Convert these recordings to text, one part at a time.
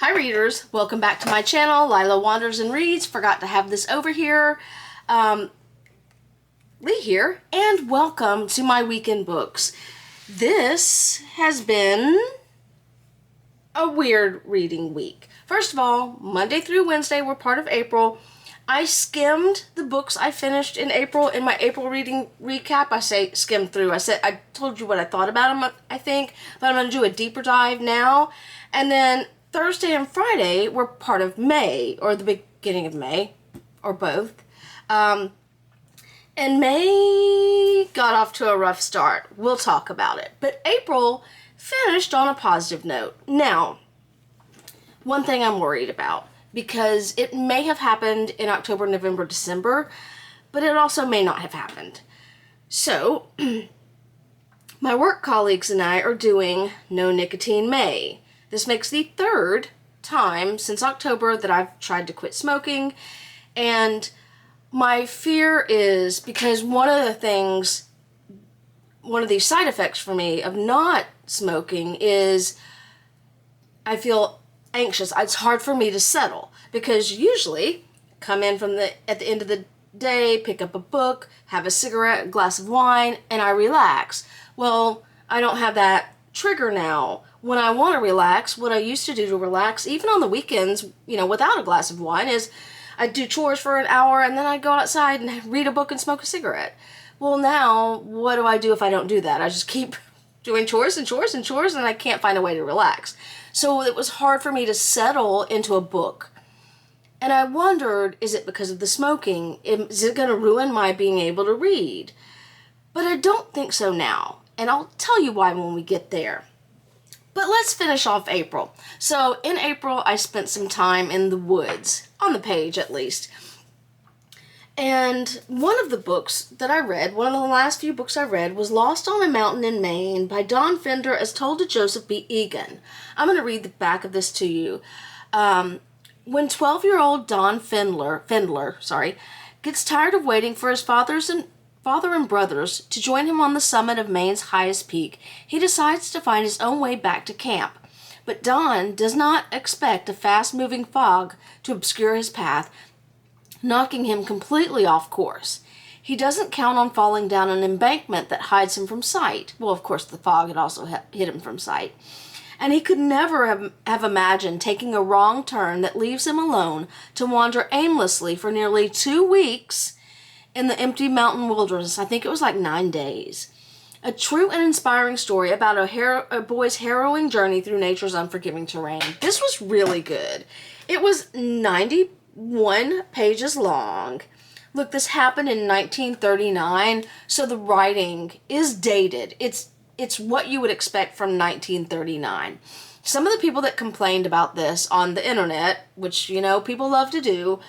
Hi readers, welcome back to my channel. Lila Wanders and Reads. Forgot to have this over here. Lee here, and welcome to my weekend books. This has been a weird reading week. First of all, Monday through Wednesday were part of April. I skimmed the books I finished in April in my April reading recap. I say skimmed through. I told you what I thought about them, I think, but I'm going to do a deeper dive now. And then Thursday and Friday were part of May, or the beginning of May, or both. And May got off to a rough start. We'll talk about it. But April finished on a positive note. Now, one thing I'm worried about, because it may have happened in October, November, December, but it also may not have happened. So, my work colleagues and I are doing No Nicotine May. This makes the third time since October that I've tried to quit smoking, and my fear is because one of the side effects for me of not smoking is I feel anxious. It's hard for me to settle because usually come in at the end of the day, pick up a book, have a cigarette, a glass of wine, and I relax. Well, I don't have that trigger now. When I want to relax, what I used to do to relax, even on the weekends, without a glass of wine, is I'd do chores for an hour and then I'd go outside and read a book and smoke a cigarette. Well, now, what do I do if I don't do that? I just keep doing chores and chores and chores and I can't find a way to relax. So it was hard for me to settle into a book. And I wondered, is it because of the smoking? Is it going to ruin my being able to read? But I don't think so now. And I'll tell you why when we get there. But let's finish off April. So in April, I spent some time in the woods, on the page at least. And one of the books that I read, one of the last few books I read, was Lost on a Mountain in Maine by Dawn Fender as told to Joseph B. Egan. I'm going to read the back of this to you. When 12-year-old Don Fendler gets tired of waiting for his father and brothers to join him on the summit of Maine's highest peak, he decides to find his own way back to camp. But Don does not expect a fast-moving fog to obscure his path, knocking him completely off course. He doesn't count on falling down an embankment that hides him from sight. Well, of course, the fog had also hid him from sight. And he could never have imagined taking a wrong turn that leaves him alone to wander aimlessly for nearly 2 weeks in the empty mountain wilderness. I think it was like 9 days. A true and inspiring story about a boy's harrowing journey through nature's unforgiving terrain. This was really good. It was 91 pages long. Look, this happened in 1939, so the writing is dated. It's what you would expect from 1939. Some of the people that complained about this on the internet, which, people love to do,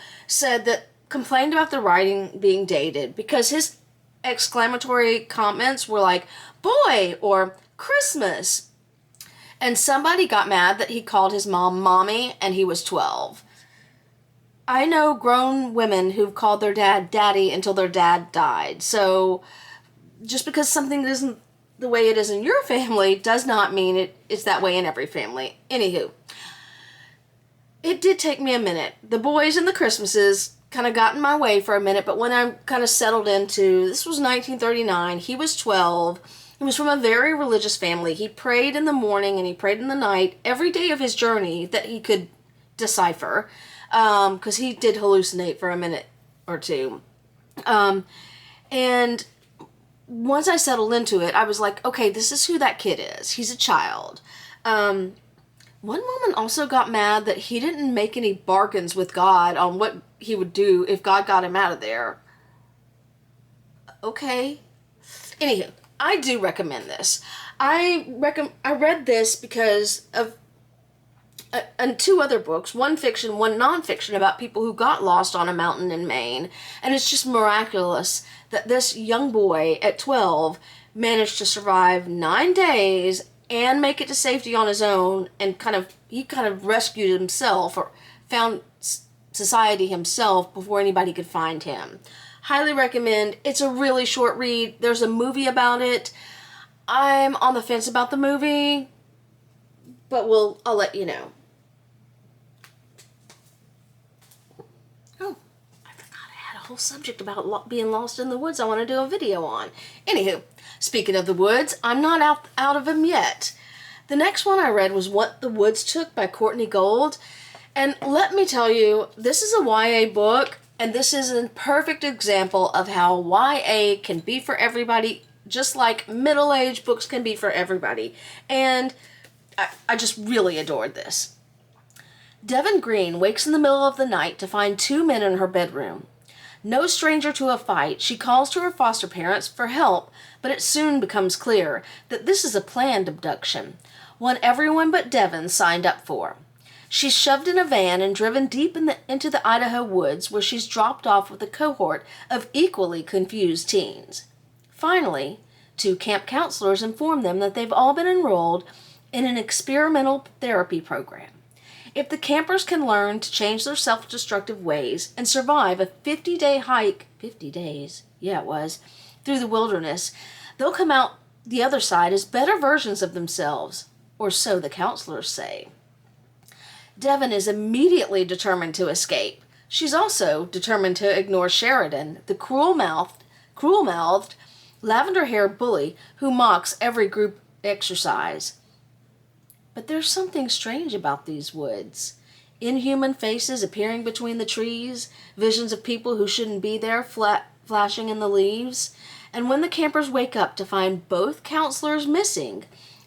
complained about the writing being dated because his exclamatory comments were like, boy, or Christmas. And somebody got mad that he called his mom mommy and he was 12. I know grown women who've called their dad daddy until their dad died. So just because something isn't the way it is in your family does not mean it's that way in every family. Anywho, it did take me a minute. The boys and the Christmases kind of got in my way for a minute, but when I kind of settled into, this was 1939, he was 12, he was from a very religious family. He prayed in the morning and he prayed in the night every day of his journey that he could decipher, because he did hallucinate for a minute or two. And once I settled into it, I was like, okay, this is who that kid is. He's a child. One woman also got mad that he didn't make any bargains with God on what he would do if God got him out of there. Okay. Anywho, I do recommend this. I read this because of and 2 other books, one fiction, one nonfiction, about people who got lost on a mountain in Maine. And it's just miraculous that this young boy at 12 managed to survive 9 days and make it to safety on his own, and he kind of rescued himself or found society himself before anybody could find him. Highly recommend. It's a really short read. There's a movie about it. I'm on the fence about the movie, but I'll let you know. whole subject about being lost in the woods I want to do a video on. Anywho, speaking of the woods, I'm not out of them yet. The next one I read was What the Woods Took by Courtney Gold. And let me tell you, this is a YA book, and this is a perfect example of how YA can be for everybody, just like middle-aged books can be for everybody. And I just really adored this. Devon Green wakes in the middle of the night to find two men in her bedroom. No stranger to a fight, she calls to her foster parents for help, but it soon becomes clear that this is a planned abduction, one everyone but Devon signed up for. She's shoved in a van and driven deep into the Idaho woods, where she's dropped off with a cohort of equally confused teens. Finally, two camp counselors inform them that they've all been enrolled in an experimental therapy program. If the campers can learn to change their self-destructive ways and survive a 50-day hike, 50 days, yeah it was, through the wilderness, they'll come out the other side as better versions of themselves, or so the counselors say. Devon is immediately determined to escape. She's also determined to ignore Sheridan, the cruel-mouthed, lavender-haired bully who mocks every group exercise. But there's something strange about these woods. Inhuman faces appearing between the trees, visions of people who shouldn't be there flashing in the leaves. And when the campers wake up to find both counselors missing,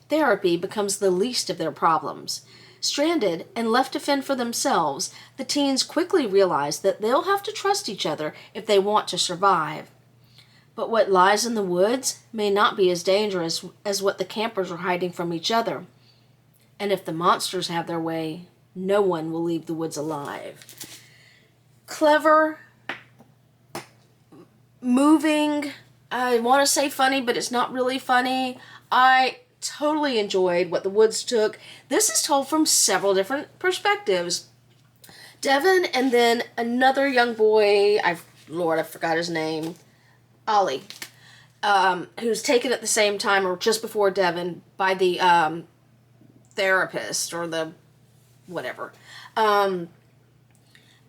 therapy becomes the least of their problems. Stranded and left to fend for themselves, the teens quickly realize that they'll have to trust each other if they want to survive. But what lies in the woods may not be as dangerous as what the campers are hiding from each other. And if the monsters have their way, no one will leave the woods alive. Clever, moving, I want to say funny, but it's not really funny. I totally enjoyed What the Woods Took. This is told from several different perspectives. Devon and then another young boy, I forgot his name, Ollie, who's taken at the same time or just before Devon by the therapist or the whatever. I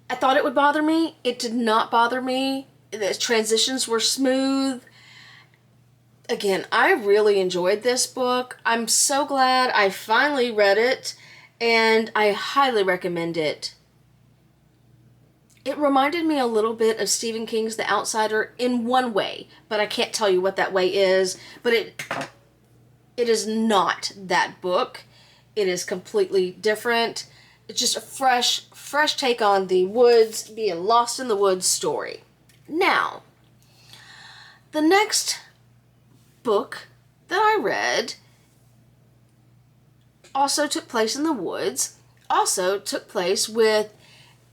thought it would bother me. It did not bother me. The transitions were smooth. Again, I really enjoyed this book. I'm so glad I finally read it, and I highly recommend it. It reminded me a little bit of Stephen King's The Outsider in one way, but I can't tell you what that way is. But it is not that book. It is completely different. It's just a fresh take on the woods, being lost in the woods story. Now, the next book that I read also took place in the woods, also took place with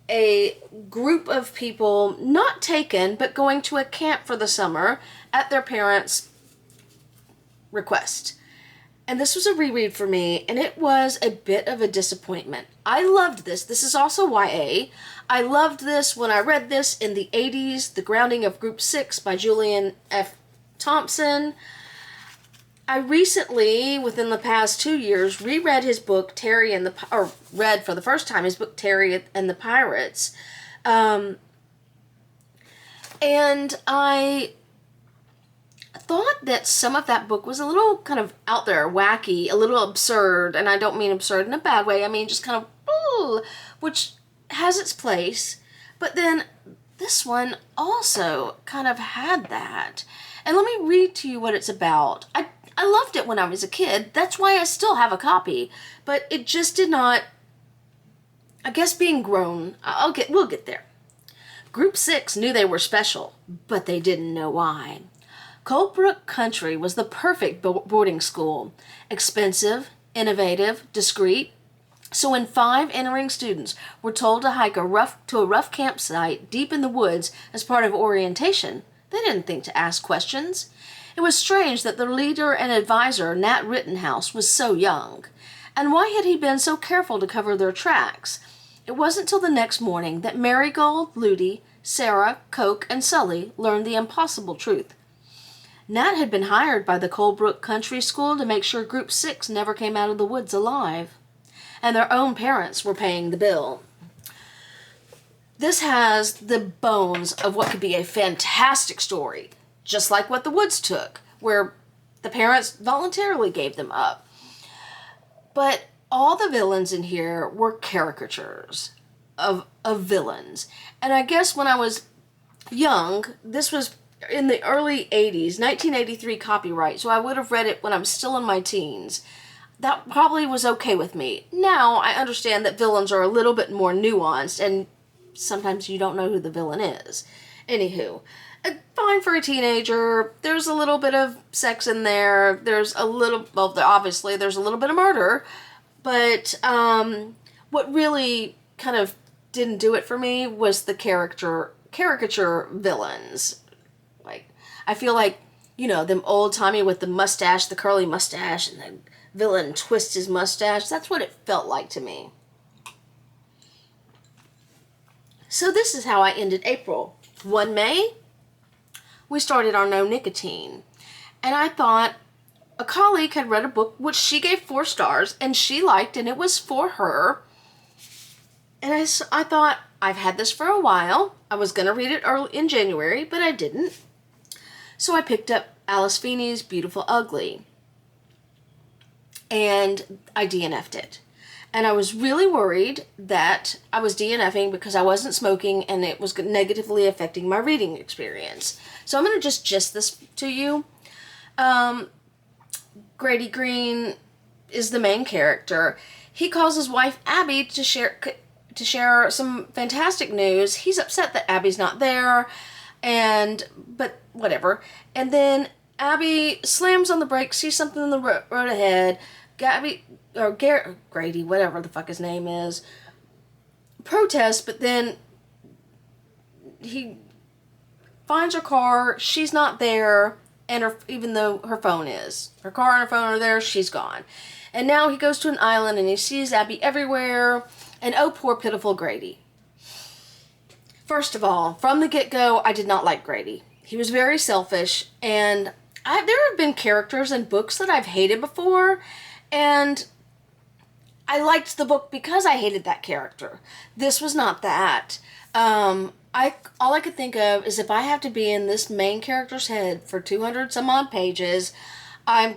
a group of people not taken, but going to a camp for the summer at their parents' request. And this was a reread for me, and it was a bit of a disappointment. I loved this. This is also YA. I loved this when I read this in the 80s, The Grounding of Group 6 by Julian F. Thompson. I recently, within the past 2 years, reread his book, read for the first time his book, Terry and the Pirates. And I thought that some of that book was a little kind of out there, wacky, a little absurd, and I don't mean absurd in a bad way, I mean just kind of, which has its place, but then this one also kind of had that. And let me read to you what it's about. I loved it when I was a kid, that's why I still have a copy, but it just did not, I guess being grown, we'll get there. Group 6 knew they were special, but they didn't know why. Coldbrook Country was the perfect boarding school. Expensive, innovative, discreet. So when 5 entering students were told to hike to a rough campsite deep in the woods as part of orientation, they didn't think to ask questions. It was strange that their leader and advisor, Nat Rittenhouse, was so young. And why had he been so careful to cover their tracks? It wasn't till the next morning that Marigold, Ludi, Sarah, Coke, and Sully learned the impossible truth. Nat had been hired by the Coldbrook Country School to make sure Group 6 never came out of the woods alive. And their own parents were paying the bill. This has the bones of what could be a fantastic story, just like what The Woods took, where the parents voluntarily gave them up. But all the villains in here were caricatures of villains. And I guess when I was young, this was in the early 80s, 1983 copyright, so I would have read it when I was still in my teens. That probably was okay with me. Now I understand that villains are a little bit more nuanced, and sometimes you don't know who the villain is. Anywho, fine for a teenager. There's a little bit of sex in there. There's a little, well, obviously there's a little bit of murder, but what really kind of didn't do it for me was the caricature villains. Like, I feel like, you know, them old timey with the mustache, the curly mustache, and the villain twists his mustache. That's what it felt like to me. So this is how I ended April. 1 May, we started our No Nicotine. And I thought a colleague had read a book which she gave 4 stars and she liked, and it was for her. And I thought, I've had this for a while. I was going to read it early in January, but I didn't. So I picked up Alice Feeney's Beautiful Ugly. And I DNF'd it. And I was really worried that I was DNFing because I wasn't smoking and it was negatively affecting my reading experience. So I'm going to just gist this to you. Grady Green is the main character. He calls his wife Abby to share some fantastic news. He's upset that Abby's not there, but whatever. And then Abby slams on the brakes, sees something in the road ahead. Grady, whatever the fuck his name is, protests, but then he finds her car. She's not there, and even though her phone is. Her car and her phone are there, she's gone. And now he goes to an island and he sees Abby everywhere, and oh, poor pitiful Grady. First of all, from the get-go, I did not like Grady. He was very selfish, and there have been characters in books that I've hated before, and I liked the book because I hated that character. This was not that. All I could think of is if I have to be in this main character's head for 200 some odd pages, I'm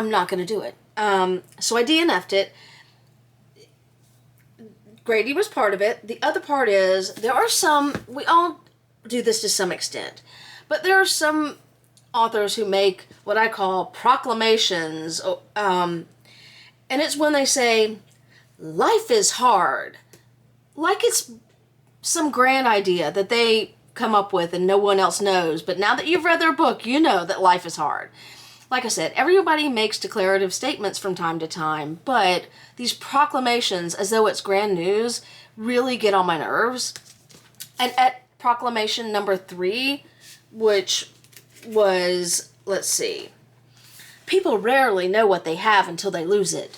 not gonna do it. So I DNF'd it. Grady was part of it. The other part is, we all do this to some extent, but there are some authors who make what I call proclamations, and it's when they say, life is hard. Like it's some grand idea that they come up with and no one else knows, but now that you've read their book, you know that life is hard. Like I said, everybody makes declarative statements from time to time, but these proclamations, as though it's grand news, really get on my nerves. And at proclamation number 3, which was, let's see, people rarely know what they have until they lose it.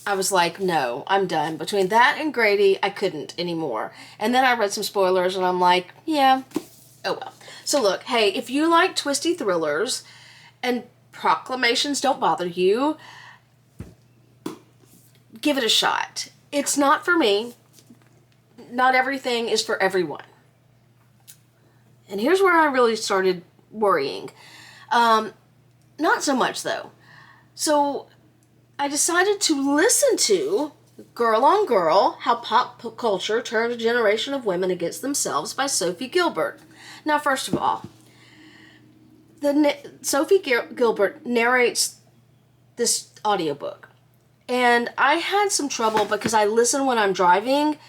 I was like, no, I'm done. Between that and Grady, I couldn't anymore. And then I read some spoilers and I'm like, yeah, oh well. So look, hey, if you like twisty thrillers and proclamations don't bother you, give it a shot. It's not for me. Not everything is for everyone. And here's where I really started worrying. Not so much though. So I decided to listen to Girl on Girl, How Pop Culture Turned a Generation of Women Against Themselves by Sophie Gilbert. Now, first of all, Sophie Gilbert narrates this audiobook. And I had some trouble because I listen when I'm driving,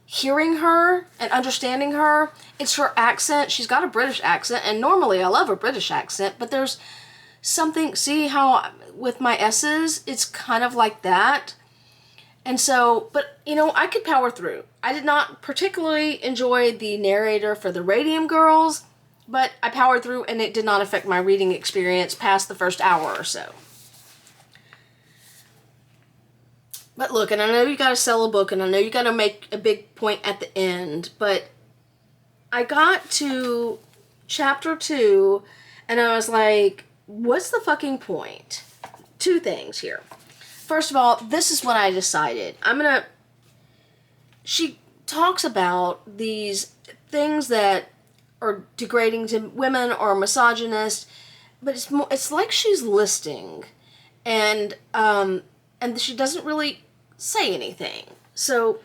hearing her and understanding her. It's her accent. She's got a British accent, and normally I love a British accent, but there's something, see how with my S's, it's kind of like that. And so, but you know, I could power through. I did not particularly enjoy the narrator for the Radium Girls, but I powered through and it did not affect my reading experience past the first hour or so. But look, and I know you gotta sell a book and I know you gotta make a big point at the end, but I got to chapter 2 and I was like, what's the fucking point? 2 things here. First of all, this is when I decided she talks about these things that are degrading to women or misogynist, but it's like she's listing, and she doesn't really say anything. So,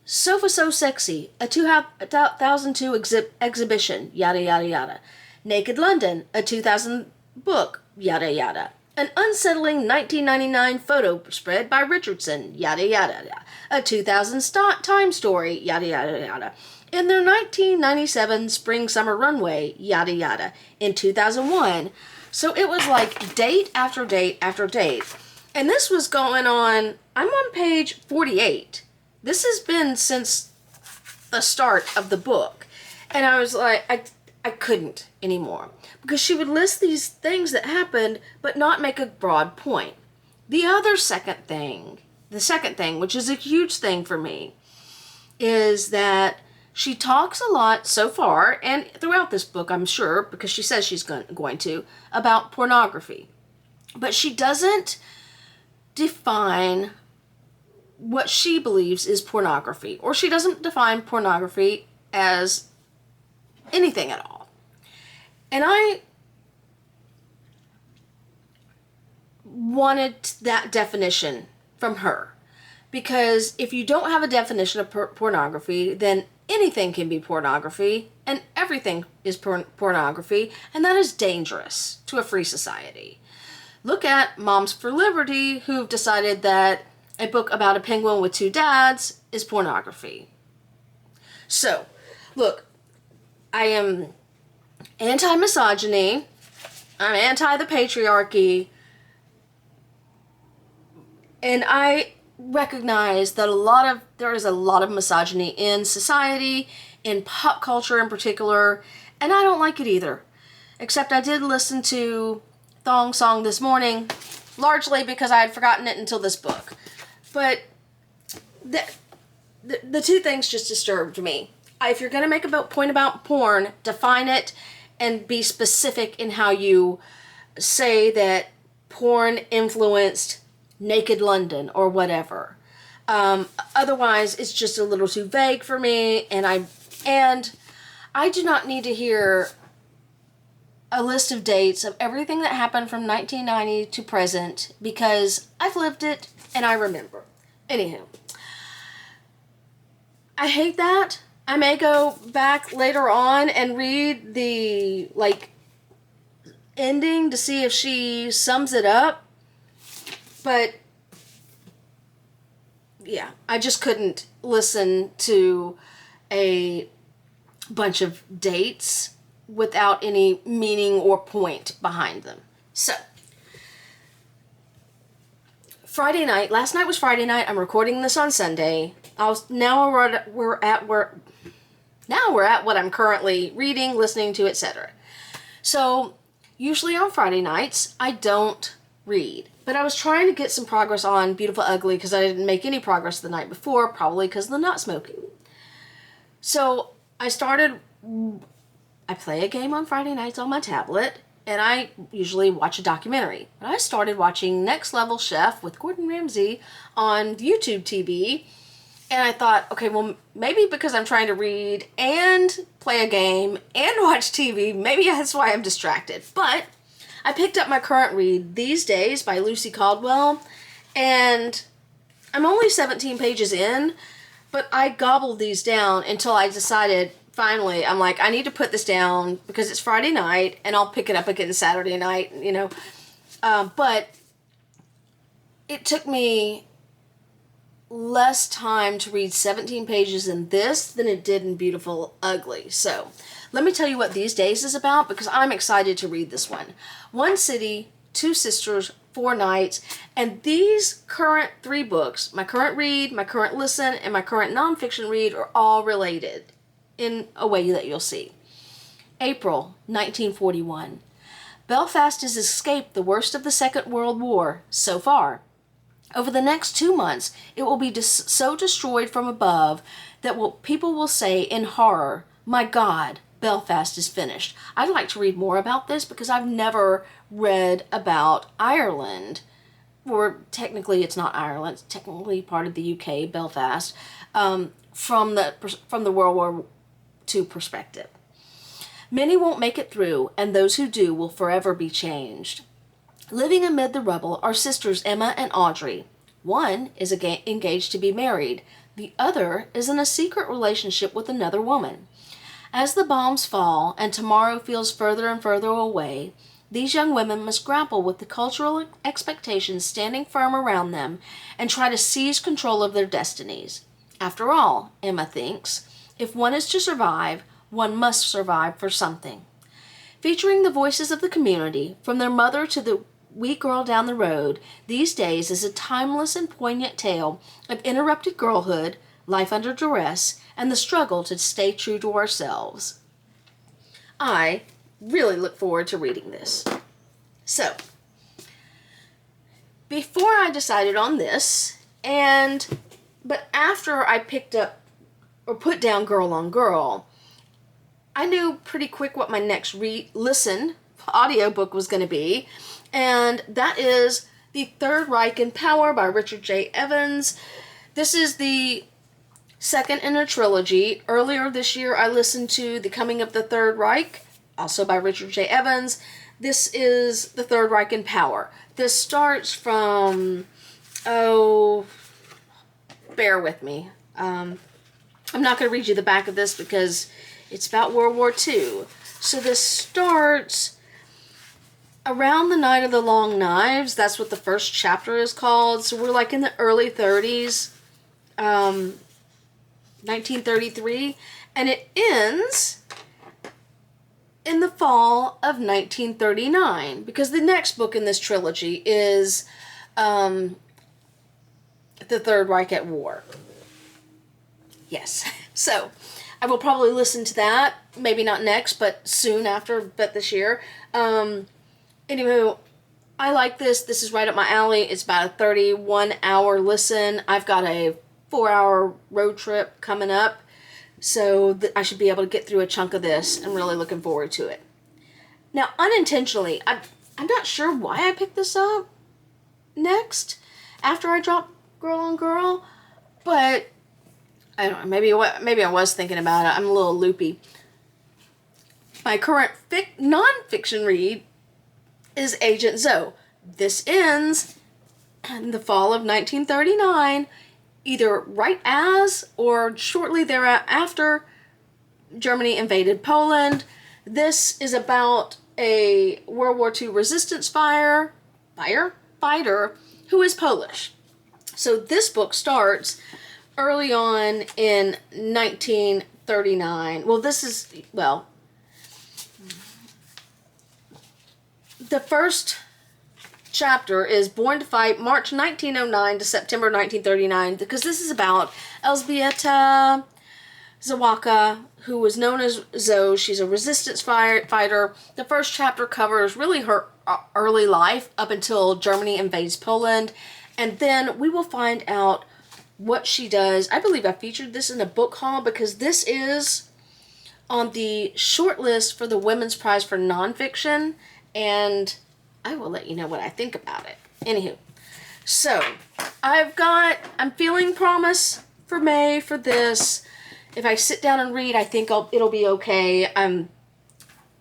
Sofa So Sexy, a 2002 exhibition, yada yada yada. Naked London, a 2000 book, yada yada. An unsettling 1999 photo spread by Richardson, yada yada yada. A 2000 Time story, yada yada yada. In their 1997 spring-summer runway, yada yada. In 2001. So it was like date after date after date. And this was going on, I'm on page 48. This has been since the start of the book. And I was like, I couldn't anymore. Because she would list these things that happened, but not make a broad point. The second thing, which is a huge thing for me, is that she talks a lot so far, and throughout this book, I'm sure, because she says she's going to, about pornography. But she doesn't define what she believes is pornography, or she doesn't define pornography as anything at all. And I wanted that definition from her, because if you don't have a definition of pornography, then anything can be pornography, and everything is pornography, and that is dangerous to a free society. Look at Moms for Liberty, who've decided that a book about a penguin with two dads is pornography. So, look, I am anti-misogyny, I'm anti the patriarchy, and I recognize that there is a lot of misogyny in society, in pop culture in particular, and I don't like it either. Except I did listen to Thong Song this morning, largely because I had forgotten it until this book. But the two things just disturbed me. If you're going to make a point about porn, define it and be specific in how you say that porn influenced Naked London or whatever. Otherwise, it's just a little too vague for me, and I do not need to hear a list of dates of everything that happened from 1990 to present, because I've lived it and I remember. Anywho, I hate that. I may go back later on and read the ending to see if she sums it up. But yeah, I just couldn't listen to a bunch of dates without any meaning or point behind them. So, last night was Friday night. I'm recording this on Sunday. Now we're at what I'm currently reading, listening to, etc. So, usually on Friday nights, I don't read. But I was trying to get some progress on Beautiful Ugly because I didn't make any progress the night before, probably because of the nut smoking. So, I play a game on Friday nights on my tablet, and I usually watch a documentary. But I started watching Next Level Chef with Gordon Ramsay on YouTube TV, and I thought, okay, well, maybe because I'm trying to read and play a game and watch TV, maybe that's why I'm distracted. But I picked up my current read, These Days by Lucy Caldwell, and I'm only 17 pages in, but I gobbled these down until I decided, finally, I'm like, I need to put this down because it's Friday night, and I'll pick it up again Saturday night, but it took me less time to read 17 pages in this than it did in Beautiful Ugly. So, let me tell you what These Days is about, because I'm excited to read this one. One city, two sisters, 4 nights, and these current 3 books, my current read, my current listen, and my current nonfiction read, are all related in a way that you'll see. April 1941. Belfast has escaped the worst of the Second World War so far. Over the next 2 months, it will be so destroyed from above that people will say in horror, "My God, Belfast is finished." I'd like to read more about this because I've never read about Ireland or technically it's not Ireland, it's technically part of the UK, Belfast, from the World War II perspective. Many won't make it through, and those who do will forever be changed. Living amid the rubble are sisters Emma and Audrey. One is engaged to be married. The other is in a secret relationship with another woman. As the bombs fall and tomorrow feels further and further away, these young women must grapple with the cultural expectations standing firm around them and try to seize control of their destinies. After all, Emma thinks, if one is to survive, one must survive for something. Featuring the voices of the community, from their mother to the wee girl down the road, These Days is a timeless and poignant tale of interrupted girlhood, life under duress, and the struggle to stay true to ourselves. I really look forward to reading this. So, before I decided on this, but after I picked up or put down Girl on Girl, I knew pretty quick what my next listen audiobook was going to be, and that is The Third Reich in Power by Richard J. Evans. This is the second in a trilogy. Earlier this year, I listened to The Coming of the Third Reich, also by Richard J. Evans. This is The Third Reich in Power. This starts from, bear with me. I'm not going to read you the back of this because it's about World War II. So this starts around the Night of the Long Knives. That's what the first chapter is called. So we're like in the early 30s, 1933. And it ends in the fall of 1939. Because the next book in this trilogy is The Third Reich at War. Yes. So I will probably listen to that. Maybe not next, but soon after, but this year. Anywho, I like this. This is right up my alley. It's about a 31-hour listen. I've got a 4-hour road trip coming up, so I should be able to get through a chunk of this. I'm really looking forward to it. Now, unintentionally, I'm not sure why I picked this up next after I dropped Girl on Girl, but I don't know. Maybe I was thinking about it. I'm a little loopy. My current non-fiction read is Agent Zoe. This ends in the fall of 1939, either right as or shortly thereafter Germany invaded Poland. This is about a World War II resistance fighter who is Polish. So this book starts early on in 1939. The first chapter is Born to Fight, March 1909 to September 1939, because this is about Elżbieta Zawaka, who was known as Zoe. She's a resistance fighter. The first chapter covers really her early life up until Germany invades Poland, and then we will find out what she does. I believe I featured this in a book haul because this is on the short list for the Women's Prize for Nonfiction, and I will let you know what I think about it. Anywho, so I'm feeling promise for May for this. If I sit down and read, I think it'll be okay. I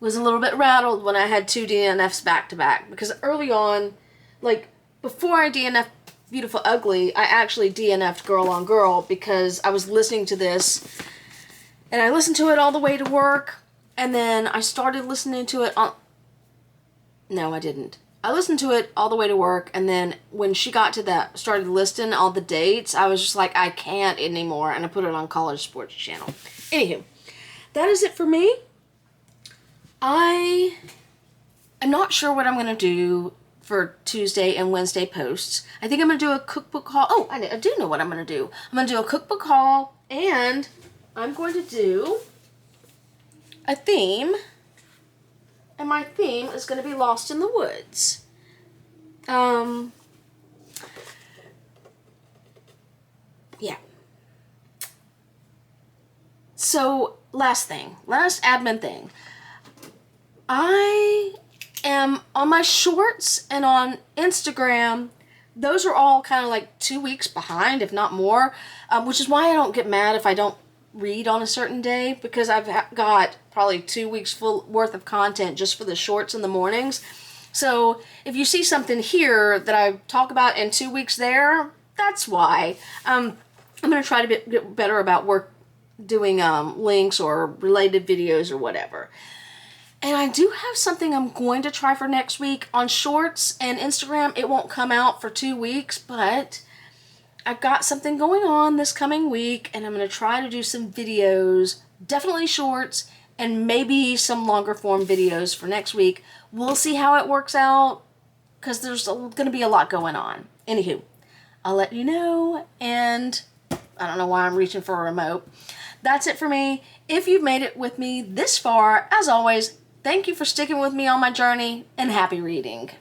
was a little bit rattled when I had 2 DNFs back to back, because early on, like before I DNF'd Beautiful Ugly, I actually DNF'd Girl on Girl because I was listening to this, and I listened to it all the way to work, and then I started listening to it on... No, I didn't. I listened to it all the way to work, and then when she got to that, started listing all the dates, I was just like, I can't anymore, and I put it on College Sports Channel. Anywho, that is it for me. I am not sure what I'm going to do for Tuesday and Wednesday posts. I think I'm going to do a cookbook haul. Oh, I do know what I'm going to do. I'm going to do a cookbook haul, and I'm going to do a theme. And my theme is going to be Lost in the Woods. Yeah. So, last admin thing. I am on my shorts and on Instagram those are all kind of like 2 weeks behind, if not more, which is why I don't get mad if I don't read on a certain day, because I've got probably 2 weeks full worth of content just for the shorts in the mornings. So if you see something here that I talk about in 2 weeks there, that's why. I'm going to try to get better about doing links or related videos or whatever. And I do have something I'm going to try for next week on Shorts and Instagram. It won't come out for 2 weeks, but I've got something going on this coming week, and I'm going to try to do some videos, definitely shorts, and maybe some longer form videos for next week. We'll see how it works out, because there's going to be a lot going on. Anywho, I'll let you know, and I don't know why I'm reaching for a remote. That's it for me. If you've made it with me this far, as always, thank you for sticking with me on my journey, and happy reading.